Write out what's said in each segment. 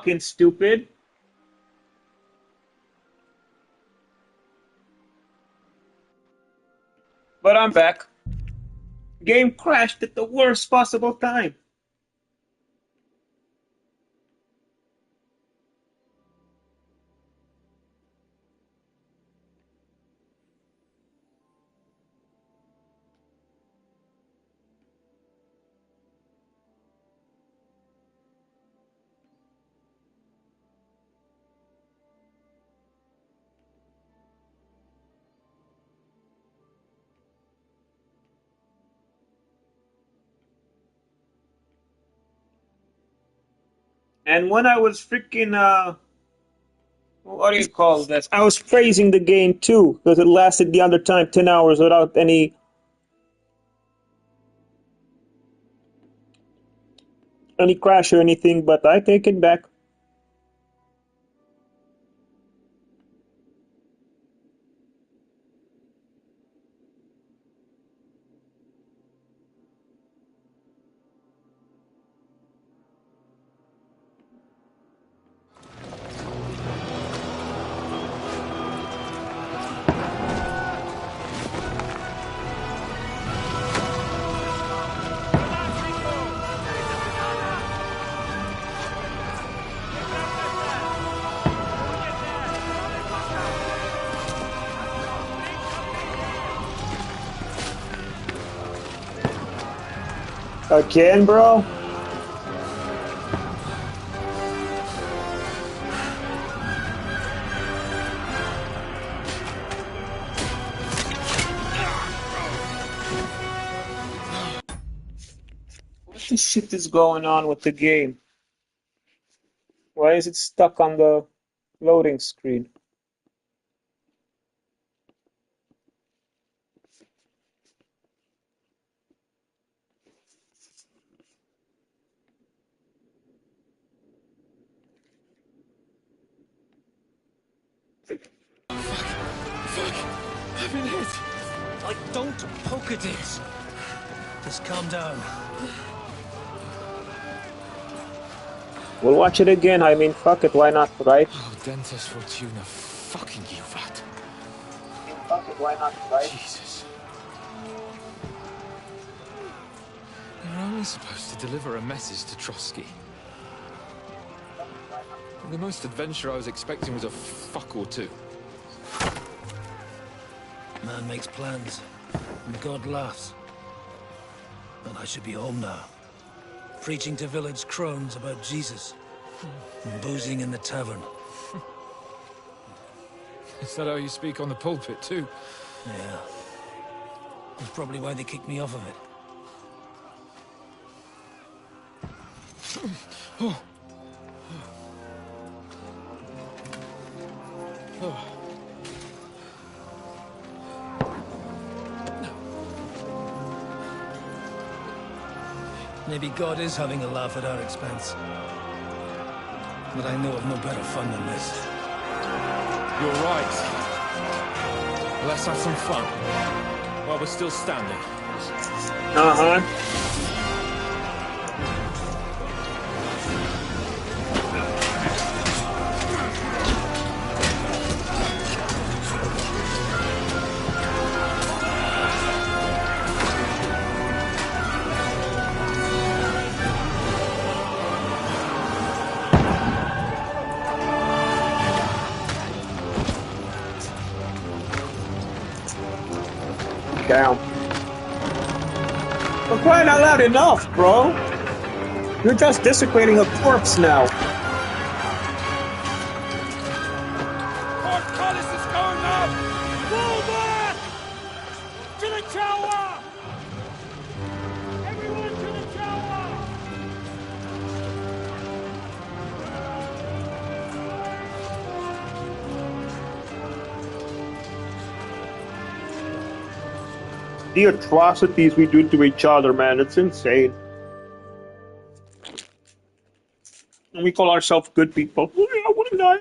fucking stupid. But I'm back. Game crashed at the worst possible time. And when I was freaking what do you call this? I was praising the game too, because it lasted the other time 10 hours without any crash or anything, but I take it back. Again, bro? What the shit is going on with the game? Why is it stuck on the loading screen? I've been hit. Like, don't poke at it. Just calm down. We'll watch it again. I mean, fuck it, why not, right? Oh, Dentes Fortuna, fucking you, vat. Fuck it, why not, right? Jesus. You're only supposed to deliver a message to Trotsky. The most adventure I was expecting was a fuck or two. Man makes plans, and God laughs. And I should be home now, preaching to village crones about Jesus, and boozing in the tavern. Is that how you speak on the pulpit, too? Yeah. That's probably why they kicked me off of it. Oh. Oh. Maybe God is having a laugh at our expense. But I know of no better fun than this. You're right. Let's have some fun. While we're still standing. Uh-huh. Down. For crying out loud, enough, bro! You're just desecrating a corpse now. Our colors is going up! Fall back! To the tower! Everyone to the tower! The atrocities we do to each other, man, it's insane. And we call ourselves good people. Oh, yeah, what a guy.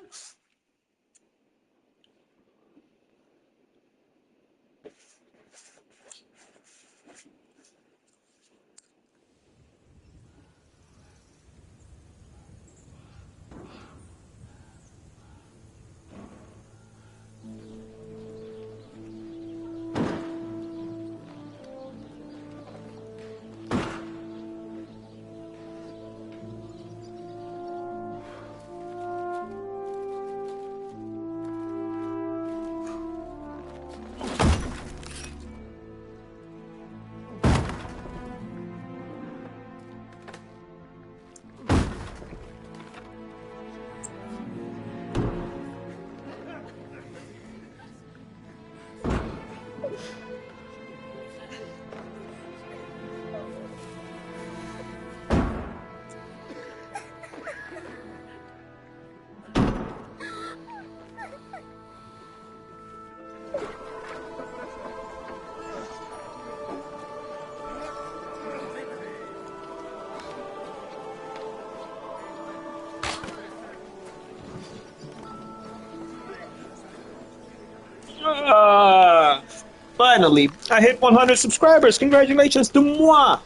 Finally, I hit 100 subscribers. Congratulations to moi.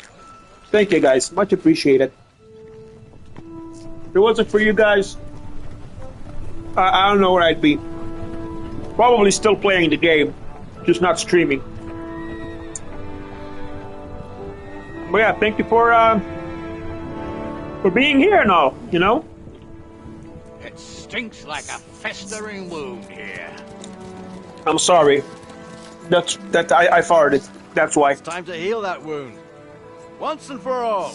Thank you, guys. Much appreciated. If it wasn't for you guys, I don't know where I'd be. Probably still playing the game, just not streaming. But yeah, thank you for being here now, you know? It stinks like a festering wound here. I'm sorry. I farted. That's why. It's time to heal that wound. Once and for all.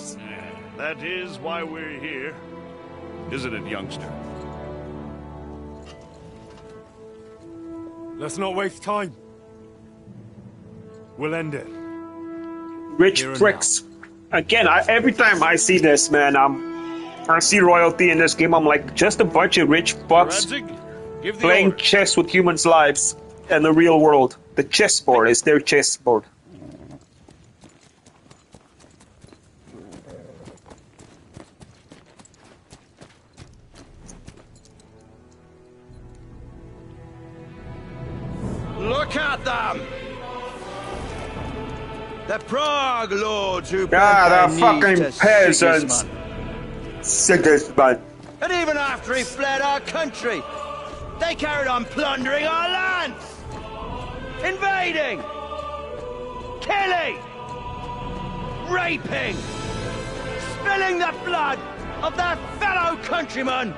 That is why we're here. Isn't it, youngster? Let's not waste time. We'll end it. Rich Here and pricks. Again, every time I see this, man, I see royalty in this game, I'm like, just a bunch of rich fucks Give the playing order. chess with humans' lives and the real world. The chessboard is their chessboard. Look at them! The Prague lords who Ah, bent the their knees fucking to peasants. Sigismund. Sigismund. And even after he fled our country, they carried on plundering our lands, invading, killing, raping, spilling the blood of their fellow countrymen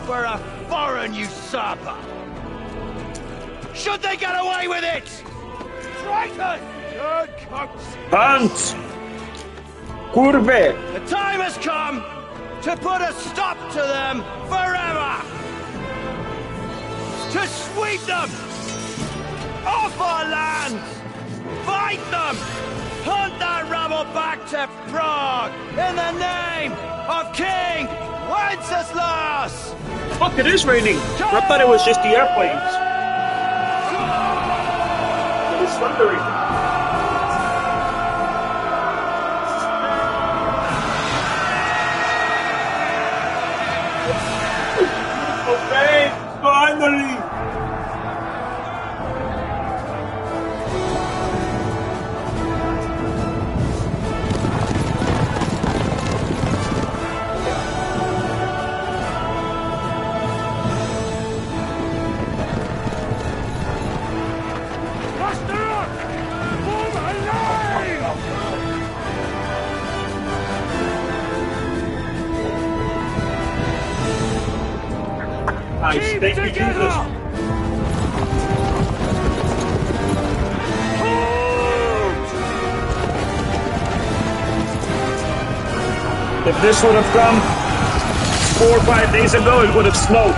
for a foreign usurper. Should they get away with it? Traitors! Hunt! Curve! The time has come to put a stop to them forever! To sweep them off our lands! Fight them! Hunt that rabble back to Prague in the name of King Wenceslas! Fuck, it is raining! I thought it was just the airplanes. It's thundering. Okay, finally! Muster up! Form a line! Nice, Keep thank you, together! Jesus. If this would have come 4 or 5 days ago, it would have snowed.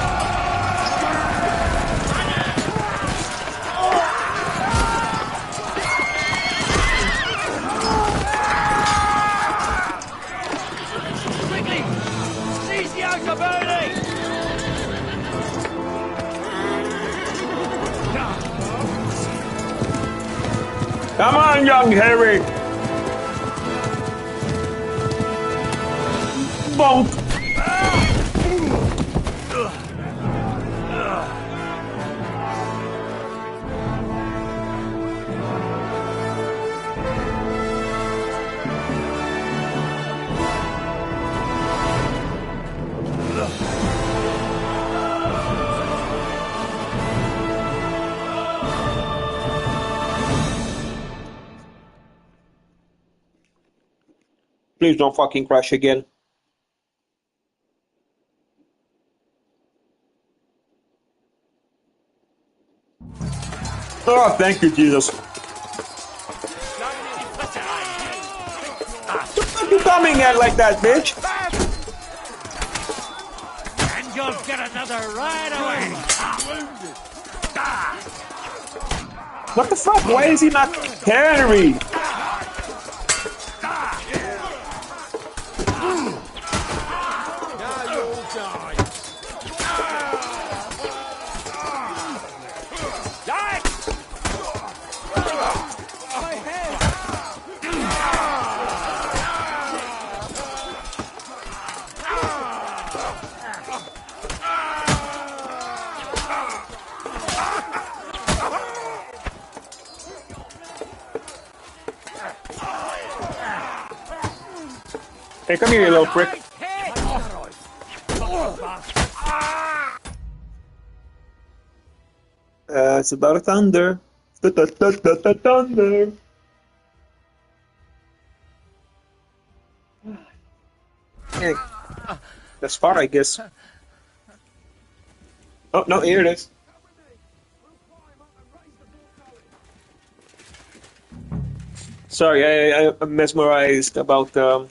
Quickly! Seize the outer building! Come on, young Harry! Bonk! Please don't fucking crash again. Oh, thank you, Jesus. What the fuck you coming at like that, bitch? And you'll get another right away! What the fuck? Why is he not Henry? Now you'll die. My head! Hey, come here, you little prick. It's about a thunder. Thunder. Hey, that's far, I guess. Oh, no, here it is. Sorry, I'm mesmerized about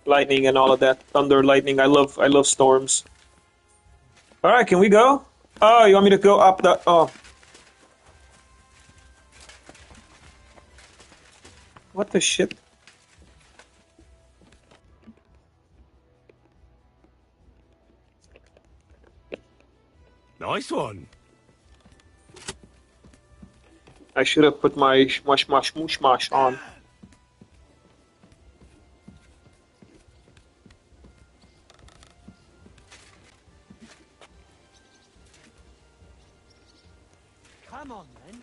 lightning and all of that. Thunder, lightning. I love storms. All right, can we go? Oh, you want me to go up the? Oh, what the shit? Nice one. I should have put my mush on. Come on then.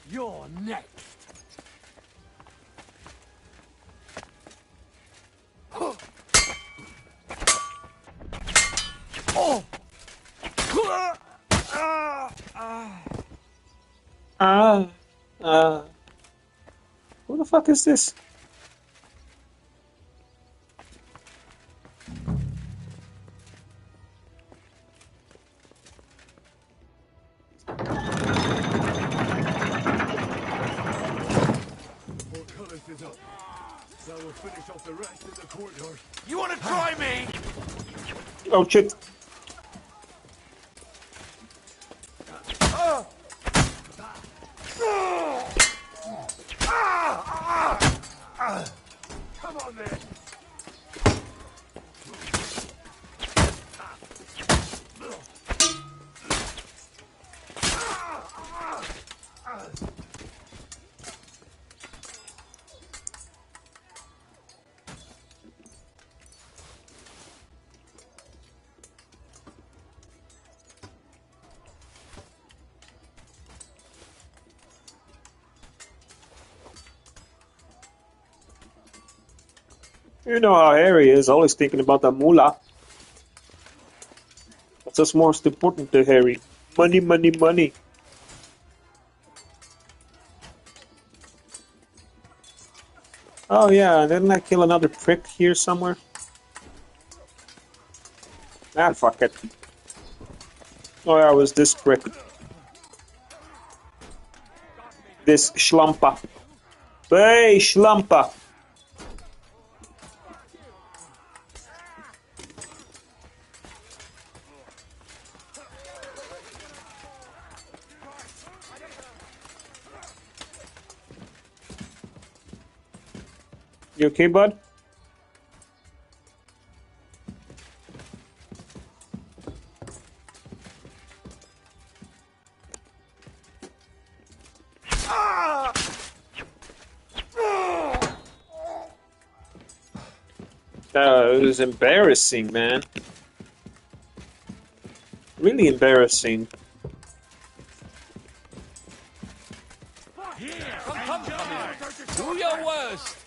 You're next. Who the fuck is this? Now we'll finish off the rest in the courtyard. You want to try me? Oh shit! Come on then. You know how Harry is, always thinking about the moolah. That's what's most important to Harry. Money, money, money. Oh yeah, didn't I kill another prick here somewhere? Ah, fuck it. Oh yeah, it was this prick. This schlampa. Hey, schlampa. You okay, bud? It was embarrassing, man. Really embarrassing. Do your worst.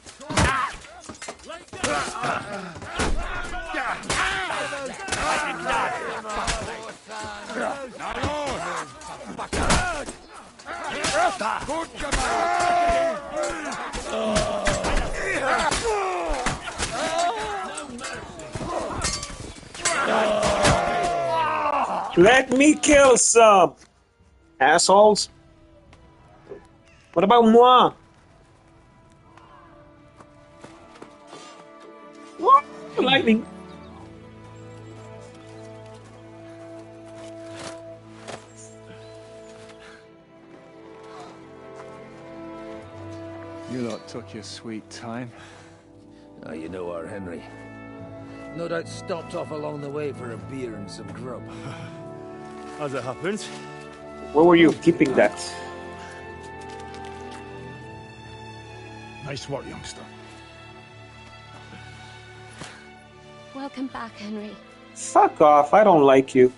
Let me kill some assholes. What about moi? What? Lightning. You lot took your sweet time. Ah, you know our Henry. No doubt stopped off along the way for a beer and some grub. As it happens. Where were you keeping that? Nice work, youngster. Welcome back, Henry. Fuck off, I don't like you.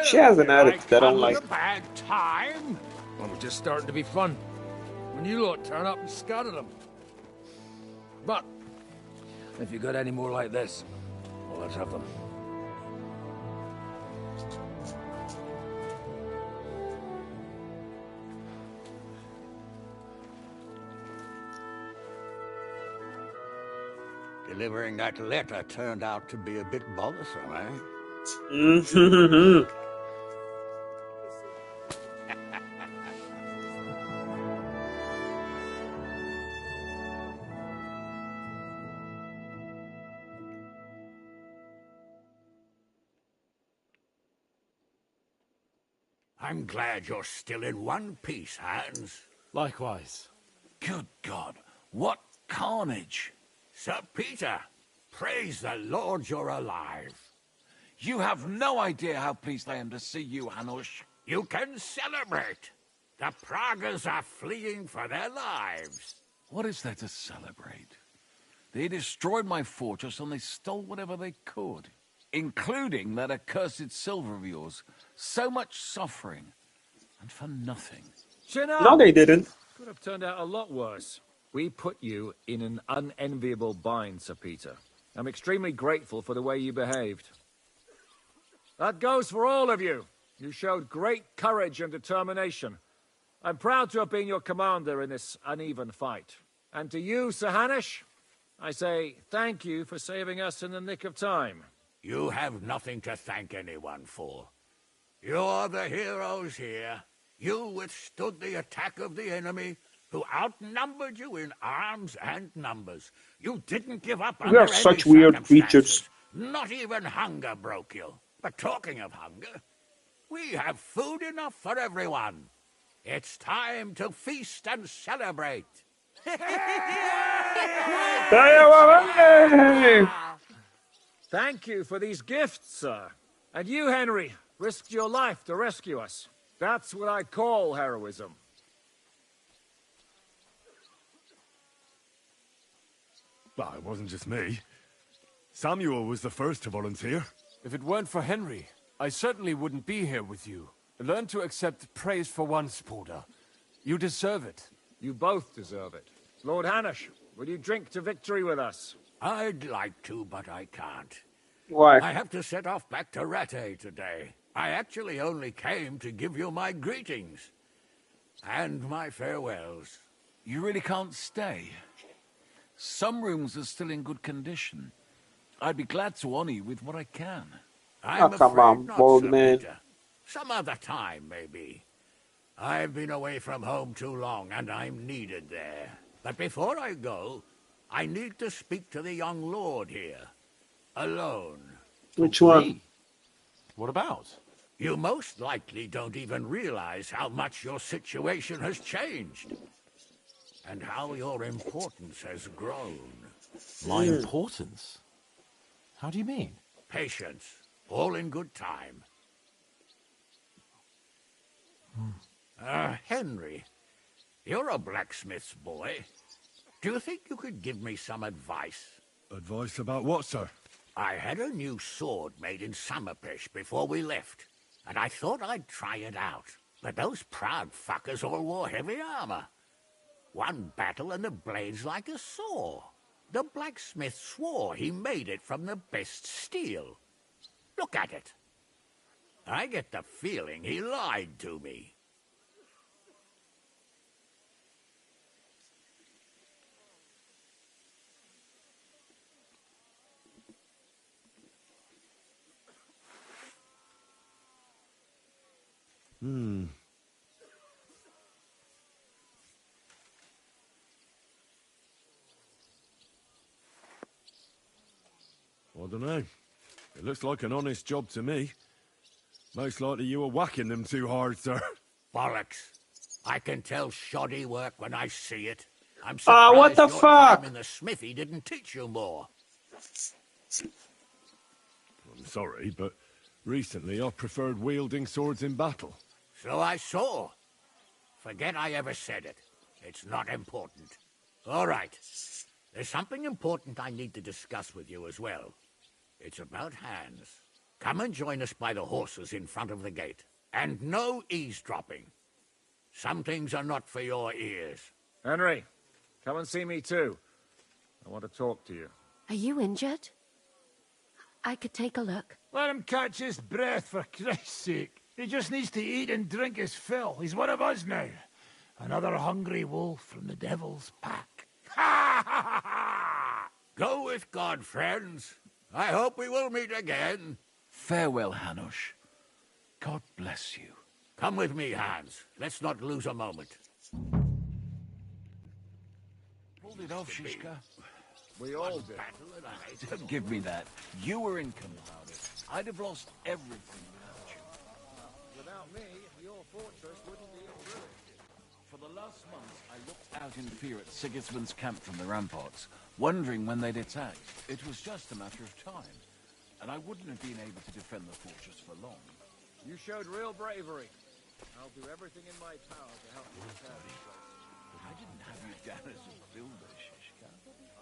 She has an attitude I don't like. A bad time. Well, we're just starting to be fun. And you lot turn up and scatter them. But if you got any more like this, well, let's have them. Delivering that letter turned out to be a bit bothersome, eh? I'm glad you're still in one piece, Hans. Likewise. Good God, what carnage! Sir Peter, praise the Lord you're alive. You have no idea how pleased I am to see you, Hanush. You can celebrate. The Pragas are fleeing for their lives. What is there to celebrate? They destroyed my fortress and they stole whatever they could, including that accursed silver of yours. So much suffering, and for nothing. Chin up! No, they didn't. Could have turned out a lot worse. We put you in an unenviable bind, Sir Peter. I'm extremely grateful for the way you behaved. That goes for all of you. You showed great courage and determination. I'm proud to have been your commander in this uneven fight. And to you, Sir Hanush, I say thank you for saving us in the nick of time. You have nothing to thank anyone for. You're the heroes here. You withstood the attack of the enemy, who outnumbered you in arms and numbers. You didn't give up We are under such any weird circumstances. creatures. Not even hunger broke you. But talking of hunger, we have food enough for everyone. It's time to feast and celebrate. Thank you for these gifts, sir. And you, Henry, risked your life to rescue us. That's what I call heroism. Well, it wasn't just me. Samuel was the first to volunteer. If it weren't for Henry, I certainly wouldn't be here with you. Learn to accept praise for once, Porter. You deserve it. You both deserve it. Lord Hanush, will you drink to victory with us? I'd like to, but I can't. Why? I have to set off back to Rattay today. I actually only came to give you my greetings. And my farewells. You really can't stay. Some rooms are still in good condition. I'd be glad to honor you with what I can. I'm come afraid on, not, bold Sir man. Peter. Some other time, maybe. I've been away from home too long, and I'm needed there. But before I go, I need to speak to the young lord here. Alone. Which one? What about? You most likely don't even realize how much your situation has changed. And how your importance has grown. My importance? How do you mean? Patience. All in good time. Henry, you're a blacksmith's boy. Do you think you could give me some advice? Advice about what, sir? I had a new sword made in Summerpish before we left, and I thought I'd try it out. But those proud fuckers all wore heavy armor. One battle and the blade's like a saw. The blacksmith swore he made it from the best steel. Look at it. I get the feeling he lied to me. I don't know. It looks like an honest job to me. Most likely you were whacking them too hard, sir. Bollocks. I can tell shoddy work when I see it. I'm What surprised the your fuck? time in the smithy didn't teach you more. I'm sorry, but recently I preferred wielding swords in battle. So I saw. Forget I ever said it. It's not important. All right. There's something important I need to discuss with you as well. It's about Hans. Come and join us by the horses in front of the gate. And no eavesdropping. Some things are not for your ears. Henry, come and see me too. I want to talk to you. Are you injured? I could take a look. Let him catch his breath, for Christ's sake. He just needs to eat and drink his fill. He's one of us now. Another hungry wolf from the devil's pack. Ha ha ha ha! Go with God, friends. I hope we will meet again. Farewell, Hanush. God bless you. Come with me, Hans. Let's not lose a moment. Pulled it off, Shishka. We all did. Don't give me that. You were in command. I'd have lost everything without you. Without me, your fortress wouldn't be in ruin. For the last month, I looked out in fear at Sigismund's camp from the ramparts, wondering when they'd attack. It was just a matter of time, and I wouldn't have been able to defend the fortress for long. You showed real bravery. I'll do everything in my power to help you repair this place. But I didn't have you down as a builder, Shishka.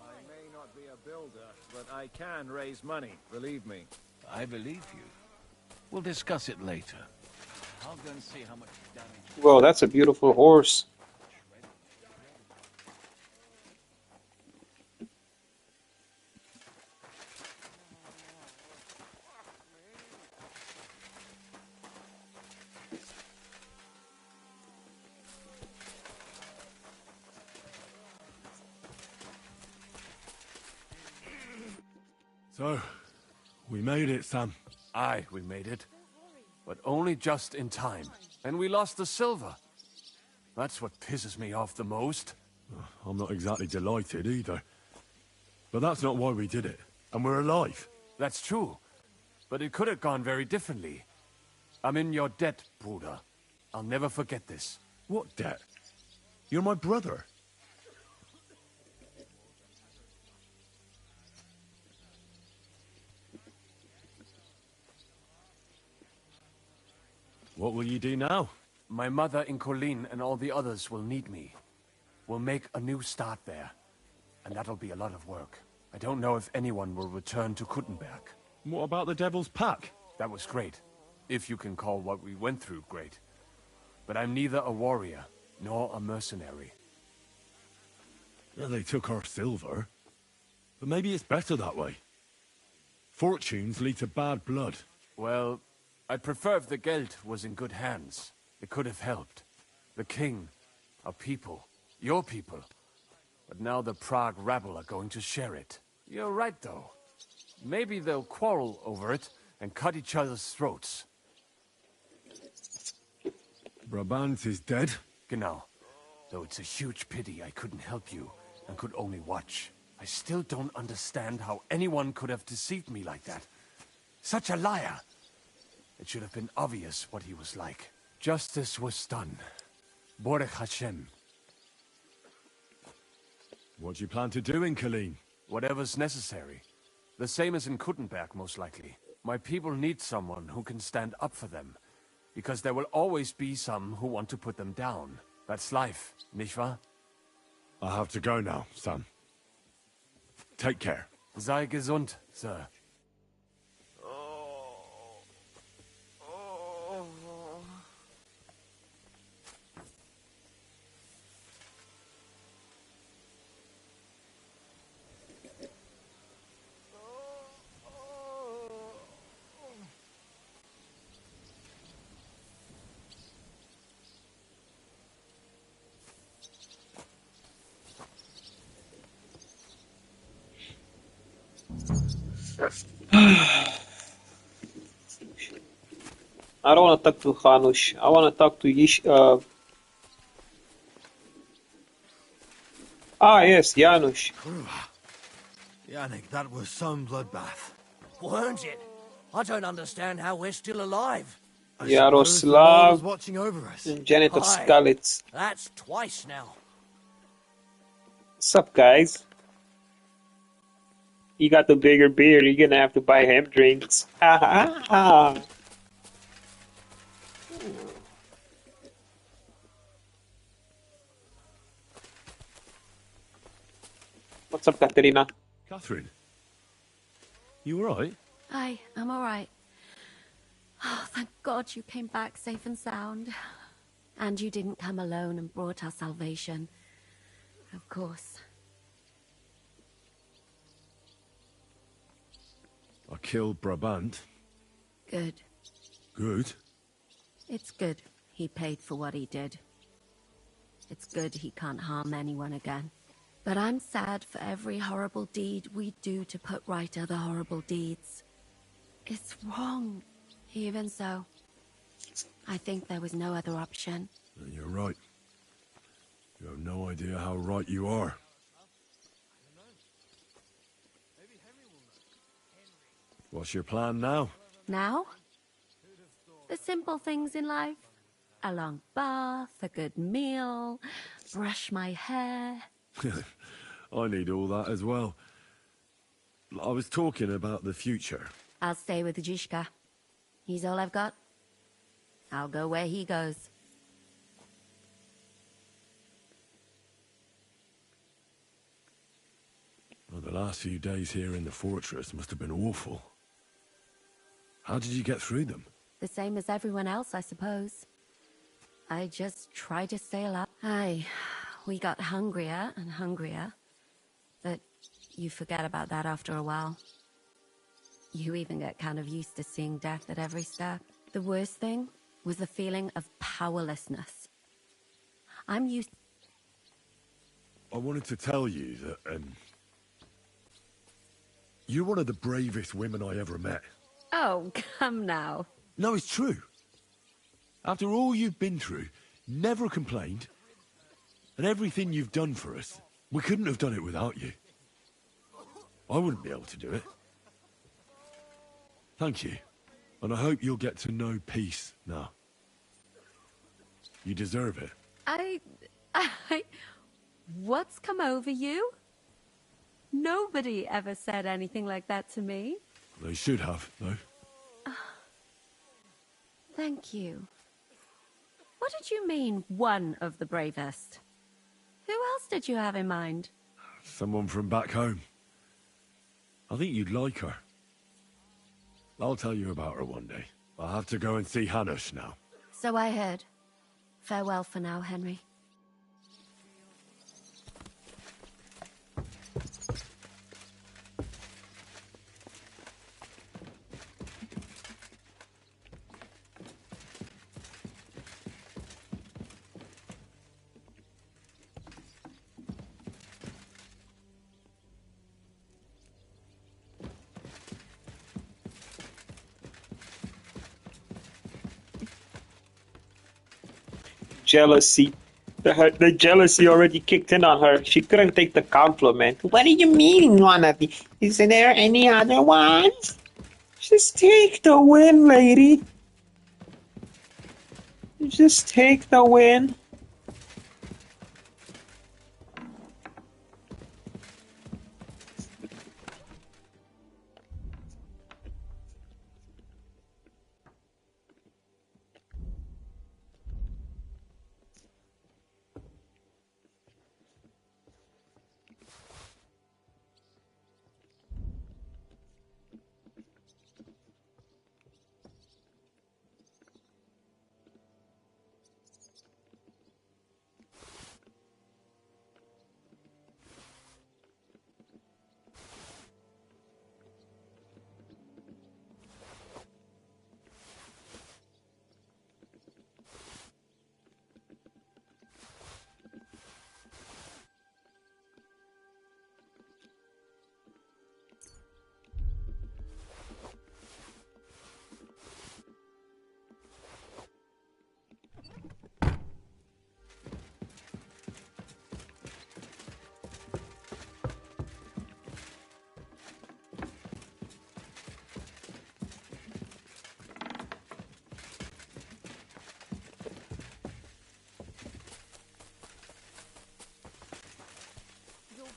I may not be a builder, but I can raise money, believe me. I believe you. We'll discuss it later. I'll go and see how much damage... Whoa, that's a beautiful horse. So, we made it, Sam. Aye, we made it. But only just in time. And we lost the silver. That's what pisses me off the most. I'm not exactly delighted either. But that's not why we did it. And we're alive. That's true. But it could have gone very differently. I'm in your debt, Bruder. I'll never forget this. What debt? You're my brother. What will you do now? My mother in Colleen and all the others will need me. We'll make a new start there. And that'll be a lot of work. I don't know if anyone will return to Kuttenberg. What about the Devil's Pack? That was great. If you can call what we went through great. But I'm neither a warrior, nor a mercenary. Well, they took our silver. But maybe it's better that way. Fortunes lead to bad blood. Well, I'd prefer if the Geld was in good hands. It could have helped. The king, our people, your people. But now the Prague rabble are going to share it. You're right, though. Maybe they'll quarrel over it and cut each other's throats. Brabant is dead? Genau. Though it's a huge pity I couldn't help you and could only watch. I still don't understand how anyone could have deceived me like that. Such a liar! It should have been obvious what he was like. Justice was done. Borech Hashem. What do you plan to do in Colleen? Whatever's necessary. The same as in Kuttenberg, most likely. My people need someone who can stand up for them. Because there will always be some who want to put them down. That's life, nicht wahr? I have to go now, Sam. Take care. Sei gesund, sir. I don't want to talk to Hanush. I want to talk to yes, Janusz. Yannick, that was some bloodbath. Weren't it? I don't understand how we're still alive. Yaroslav watching over us. and Janitor Aye. Skalitz. That's twice now. What's up, guys? He got the bigger beard. You're gonna have to buy him drinks. Ha ha ha. What's up, Katerina? Catherine? You alright? I'm all right. Oh, thank God you came back safe and sound. And you didn't come alone and brought our salvation. Of course. I killed Brabant. Good. Good. It's good he paid for what he did. It's good he can't harm anyone again. But I'm sad for every horrible deed we do to put right other horrible deeds. It's wrong. Even so, I think there was no other option. You're right. You have no idea how right you are. What's your plan now? Now? The simple things in life. A long bath, a good meal, brush my hair. I need all that as well. I was talking about the future. I'll stay with Zizka. He's all I've got. I'll go where he goes. Well, the last few days here in the fortress must have been awful. How did you get through them? The same as everyone else, I suppose. I just try to stay alive. Aye, we got hungrier and hungrier. But you forget about that after a while. You even get kind of used to seeing death at every step. The worst thing was the feeling of powerlessness. I'm used... I wanted to tell you that, you're one of the bravest women I ever met. Oh, come now. No, it's true. After all you've been through, never complained, and everything you've done for us, we couldn't have done it without you. I wouldn't be able to do it. Thank you, and I hope you'll get to know peace now. You deserve it. What's come over you? Nobody ever said anything like that to me. They should have, though. Thank you. What did you mean, one of the bravest? Who else did you have in mind? Someone from back home. I think you'd like her. I'll tell you about her one day. I'll have to go and see Hanush now. So I heard. Farewell for now, Henry. Jealousy. The jealousy already kicked in on her. She couldn't take the compliment. What do you mean, one of the... Is there any other ones? Just take the win, lady. Just take the win.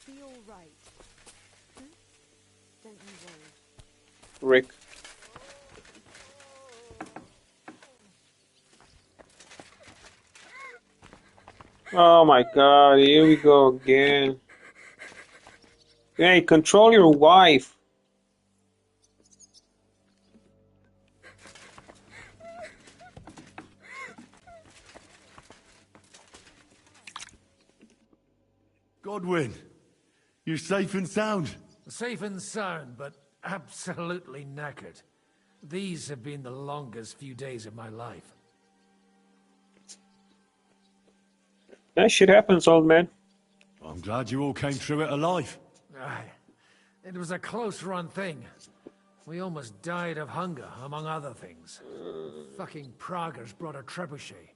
Be all right. Don't you worry. Rick. Oh my god, here we go again. Hey, control your wife. Godwin, you're safe and sound. Safe and sound, but absolutely knackered. These have been the longest few days of my life. That shit happens, old man. I'm glad you all came through it alive. Aye. It was a close-run thing. We almost died of hunger, among other things. Fucking Praguers brought a trebuchet.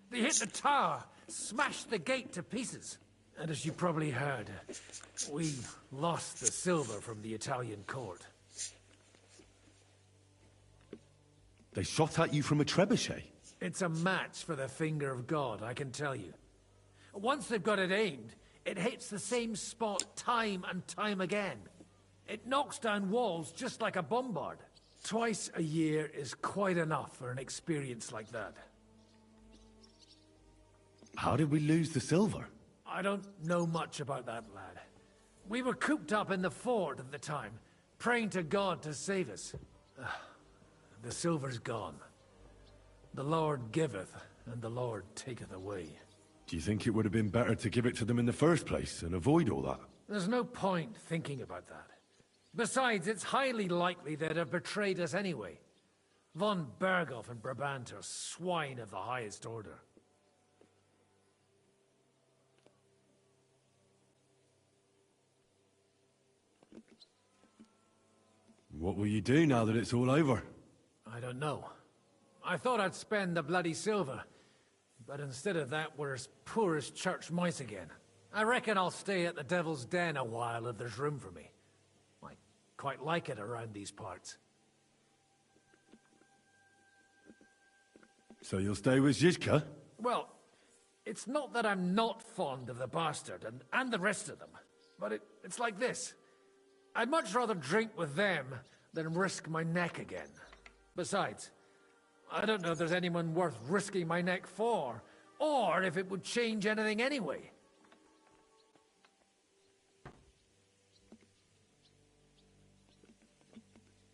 They hit the tower, smashed the gate to pieces. And as you probably heard, we lost the silver from the Italian court. They shot at you from a trebuchet? It's a match for the finger of God, I can tell you. Once they've got it aimed, it hits the same spot time and time again. It knocks down walls just like a bombard. Twice a year is quite enough for an experience like that. How did we lose the silver? I don't know much about that, lad. We were cooped up in the fort at the time, praying to God to save us. The silver's gone. The Lord giveth, and the Lord taketh away. Do you think it would have been better to give it to them in the first place and avoid all that? There's no point thinking about that. Besides, it's highly likely they'd have betrayed us anyway. Von Berghoff and Brabant are swine of the highest order. What will you do now that it's all over? I don't know. I thought I'd spend the bloody silver, but instead of that, we're as poor as church mice again. I reckon I'll stay at the Devil's Den a while if there's room for me. I quite like it around these parts. So you'll stay with Zizka? Well, it's not that I'm not fond of the bastard and the rest of them, but it's like this. I'd much rather drink with them than risk my neck again. Besides, I don't know if there's anyone worth risking my neck for, or if it would change anything anyway.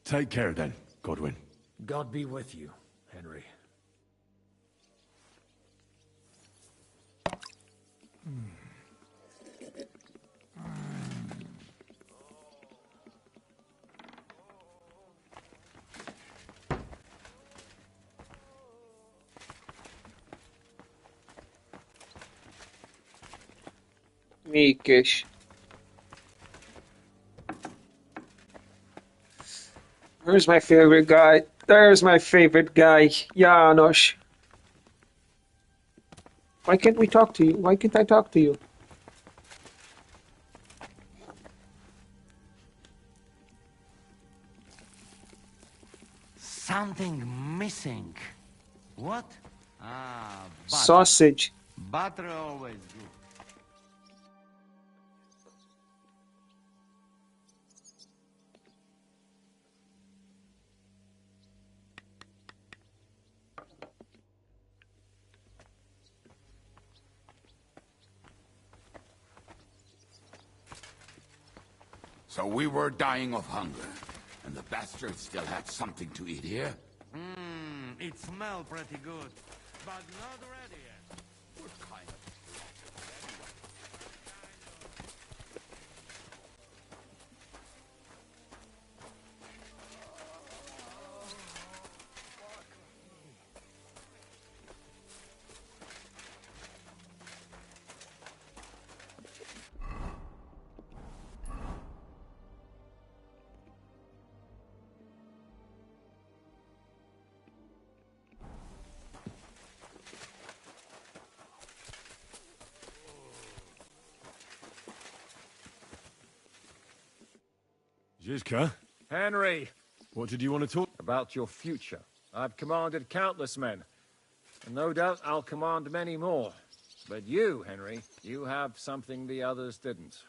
Take care then, Godwin. God be with you, Henry. Mikish. Where's my favorite guy? There's my favorite guy, Janos. Why can't we talk to you? Why can't I talk to you? Something missing. What? Ah, butter. Sausage. Butter always good. So we were dying of hunger, and the bastards still had something to eat here? It smells pretty good, but not ready yet. What kind of... Zizka? Henry! What did you want to talk about? Your future. I've commanded countless men, and no doubt I'll command many more. But you, Henry, you have something the others didn't.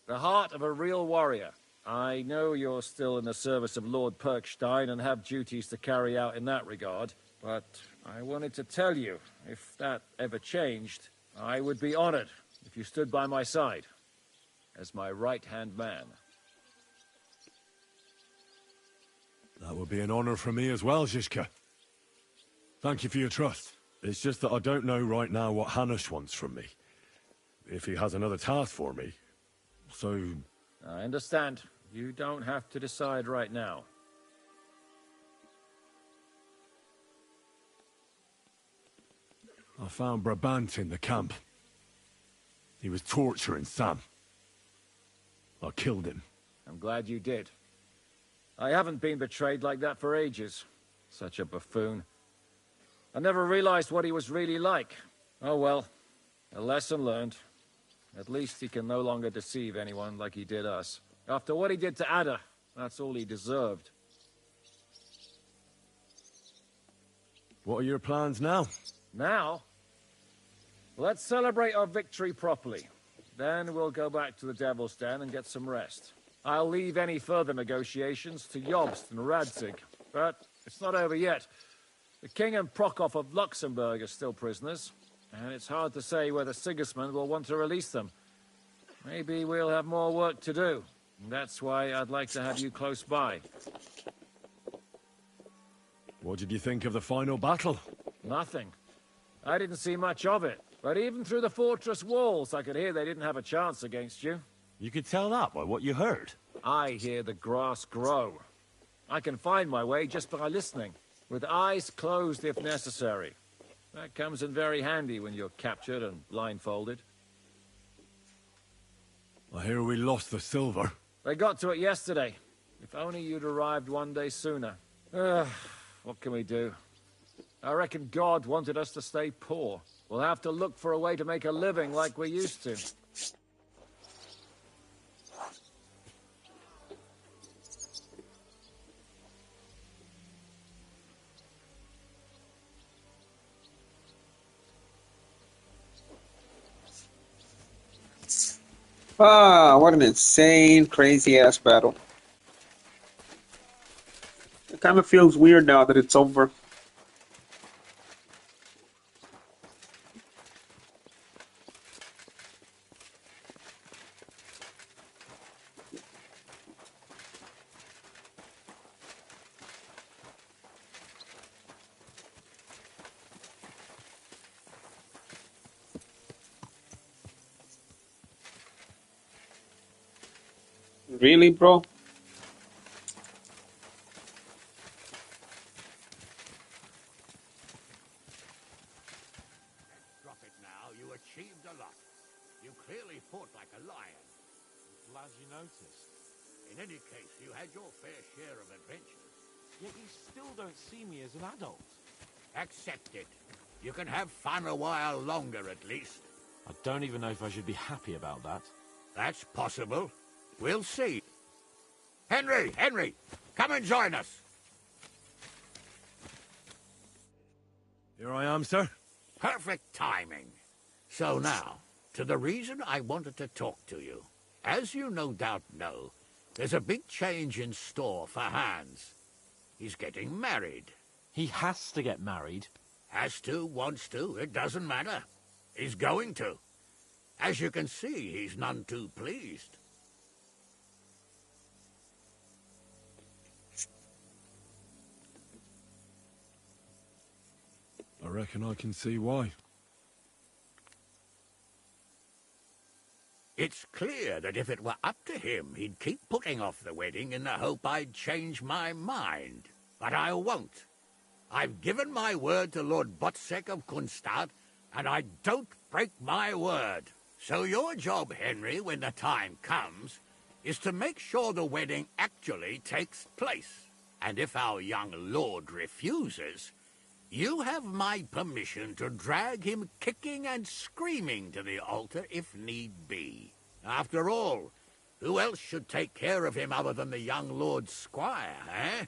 The heart of a real warrior. I know you're still in the service of Lord Perkstein and have duties to carry out in that regard, but I wanted to tell you, if that ever changed, I would be honored if you stood by my side as my right-hand man. That would be an honor for me as well, Zizka. Thank you for your trust. It's just that I don't know right now what Hanush wants from me. if he has another task for me. So... I understand. You don't have to decide right now. I found Brabant in the camp. He was torturing Sam. I killed him. I'm glad you did. I haven't been betrayed like that for ages. Such a buffoon. I never realized what he was really like. Oh well, a lesson learned. At least he can no longer deceive anyone like he did us. After what he did to Ada, that's all he deserved. What are your plans now? Now? Let's celebrate our victory properly. Then we'll go back to the Devil's Den and get some rest. I'll leave any further negotiations to Jobst and Radzig. But it's not over yet. The King and Prokop of Luxembourg are still prisoners, and it's hard to say whether Sigismund will want to release them. Maybe we'll have more work to do. That's why I'd like to have you close by. What did you think of the final battle? Nothing. I didn't see much of it, but even through the fortress walls, I could hear they didn't have a chance against you. You could tell that by what you heard. I hear the grass grow. I can find my way just by listening, with eyes closed if necessary. That comes in very handy when you're captured and blindfolded. I hear we lost the silver. They got to it yesterday. If only you'd arrived one day sooner. What can we do? I reckon God wanted us to stay poor. We'll have to look for a way to make a living like we used to. Ah, what an insane, crazy-ass battle. It kind of feels weird now that it's over. Really, bro? Drop it now. You achieved a lot. You clearly fought like a lion. I'm glad you noticed. In any case, you had your fair share of adventures. Yet you still don't see me as an adult. Accept it. You can have fun a while longer, at least. I don't even know if I should be happy about that. That's possible. We'll see. Henry, come and join us. Here I am, sir. Perfect timing. So now, to the reason I wanted to talk to you. As you no doubt know, there's a big change in store for Hans. He's getting married. He has to get married. Has to, wants to, it doesn't matter. He's going to. As you can see, he's none too pleased. I reckon I can see why. It's clear that if it were up to him, he'd keep putting off the wedding in the hope I'd change my mind. But I won't. I've given my word to Lord Botsek of Kunstad, and I don't break my word. So your job, Henry, when the time comes, is to make sure the wedding actually takes place. And if our young lord refuses, you have my permission to drag him kicking and screaming to the altar if need be. After all, who else should take care of him other than the young lord's squire, eh?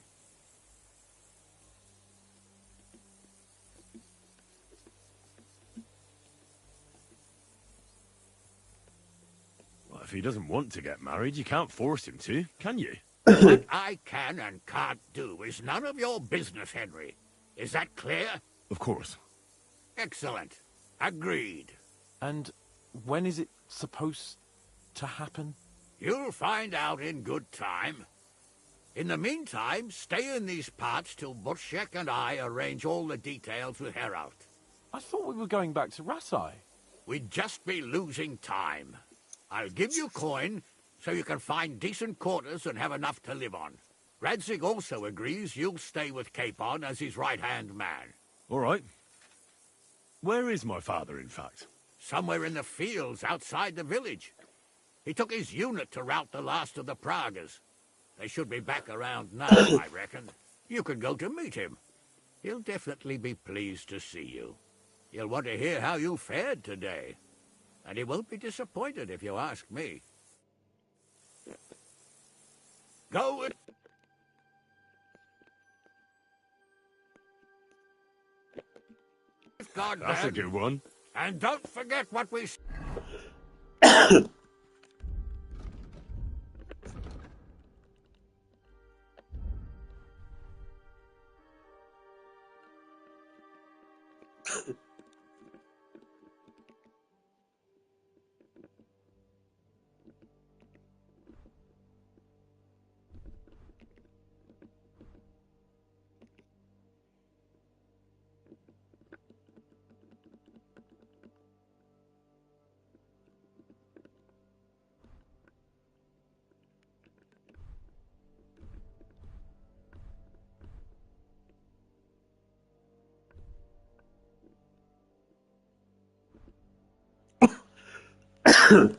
Well, if he doesn't want to get married, you can't force him to, can you? What I can and can't do is none of your business, Henry. Is that clear? Of course. Excellent. Agreed. And when is it supposed to happen? You'll find out in good time. In the meantime, stay in these parts till Butchek and I arrange all the details with Herald. I thought we were going back to Rasai. We'd just be losing time. I'll give you coin so you can find decent quarters and have enough to live on. Radzig also agrees you'll stay with Capon as his right-hand man. All right. Where is my father, in fact? Somewhere in the fields outside the village. He took his unit to rout the last of the Pragas. They should be back around now, I reckon. You could go to meet him. He'll definitely be pleased to see you. He'll want to hear how you fared today. And he won't be disappointed if you ask me. Go with... God, That's a good one. And don't forget what we...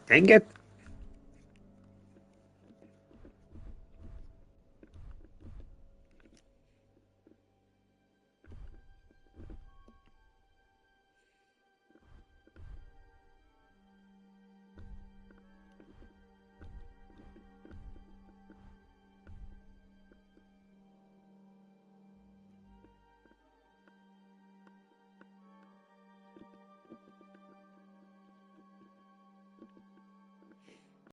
Dang it.